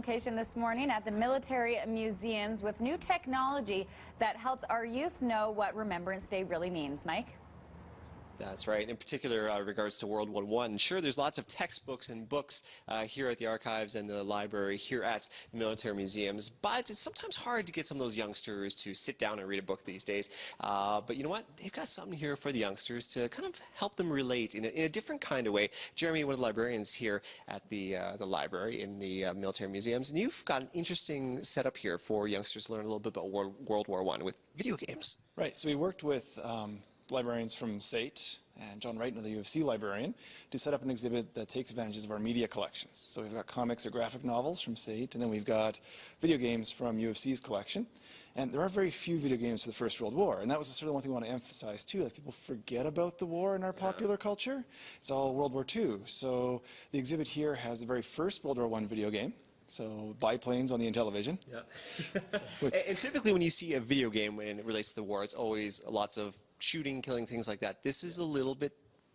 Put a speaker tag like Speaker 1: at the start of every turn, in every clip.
Speaker 1: Location this morning at the military museums with new technology that helps our youth know what Remembrance Day really means. Mike?
Speaker 2: That's right. In particular, regards to World War I. Sure, there's lots of textbooks and books here at the archives and the library here at the military museums, but it's sometimes hard to get some of those youngsters to sit down and read a book these days. But you know what? They've got something here for the youngsters to kind of help them relate in a different kind of way. Jeremy, one of the librarians here at the library in the military museums, and you've got an interesting setup here for youngsters to learn a little bit about World War I with video games.
Speaker 3: Right. So we worked with librarians from SAIT and John Wright, the UFC librarian, to set up an exhibit that takes advantages of our media collections. So we've got comics or graphic novels from SAIT, and then we've got video games from UFC's collection. And there are very few video games for the First World War, and that was sort of one thing we want to emphasize too, that people forget about the war in our popular culture. It's all World War II. So the exhibit here has the very first World War I video game. So biplanes on the Intellivision.
Speaker 2: Yeah. And typically when you see a video game when it relates to the war, it's always lots of shooting, killing, things like that. This is a little bit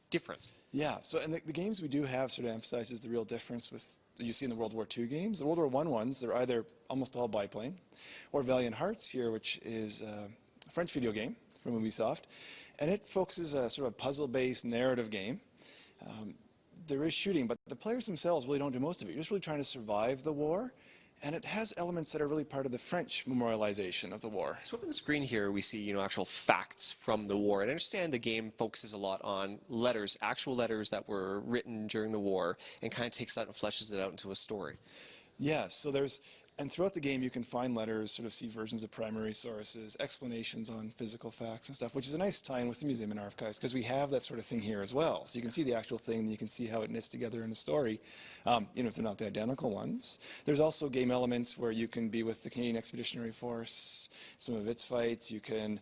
Speaker 2: different.
Speaker 3: Yeah, so and the games we do have sort of emphasizes the real difference with you see in the World War II games. The World War I ones, they're either almost all biplane, or Valiant Hearts here, which is a French video game from Ubisoft, and it focuses a sort of puzzle-based narrative game. There is shooting, but the players themselves really don't do most of it. You're just really trying to survive the war, and it has elements that are really part of the French memorialization of the war.
Speaker 2: So up on the screen here, we see, actual facts from the war. And I understand the game focuses a lot on letters, actual letters that were written during the war, and kind of takes that and fleshes it out into a story.
Speaker 3: Yeah, so and throughout the game you can find letters, sort of see versions of primary sources, explanations on physical facts and stuff, which is a nice tie-in with the museum and archives, because we have that sort of thing here as well. So you can see the actual thing, and you can see how it knits together in a story, if they're not the identical ones. There's also game elements where you can be with the Canadian Expeditionary Force, some of its fights. You can,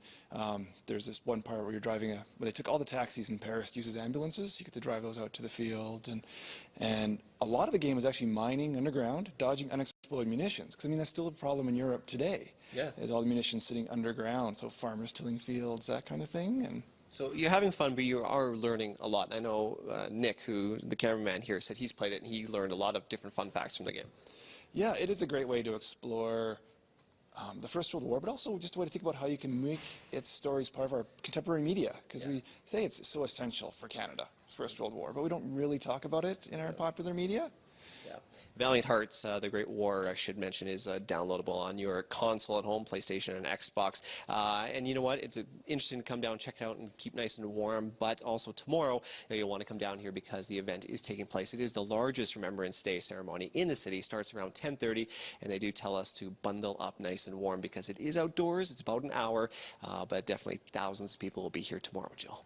Speaker 3: there's this one part where you're driving where they took all the taxis in Paris to use as ambulances. You get to drive those out to the field, and a lot of the game is actually mining underground, dodging unexploded munitions, because that's still a problem in Europe today.
Speaker 2: Yeah.
Speaker 3: There's all the munitions sitting underground, so farmers tilling fields, that kind of thing. And
Speaker 2: so you're having fun, but you are learning a lot. I know Nick, who the cameraman here, said he's played it and he learned a lot of different fun facts from the game.
Speaker 3: Yeah, it is a great way to explore the First World War, but also just a way to think about how you can make its stories part of our contemporary media, because we say it's so essential for Canada, First World War, but we don't really talk about it in our popular media.
Speaker 2: Yeah. Valiant Hearts, The Great War, I should mention, is downloadable on your console at home, PlayStation and Xbox. And you know what? It's interesting to come down, check it out, and keep nice and warm. But also tomorrow, you'll want to come down here because the event is taking place. It is the largest Remembrance Day ceremony in the city. Starts around 10:30, and they do tell us to bundle up nice and warm because it is outdoors. It's about an hour, but definitely thousands of people will be here tomorrow, Jill.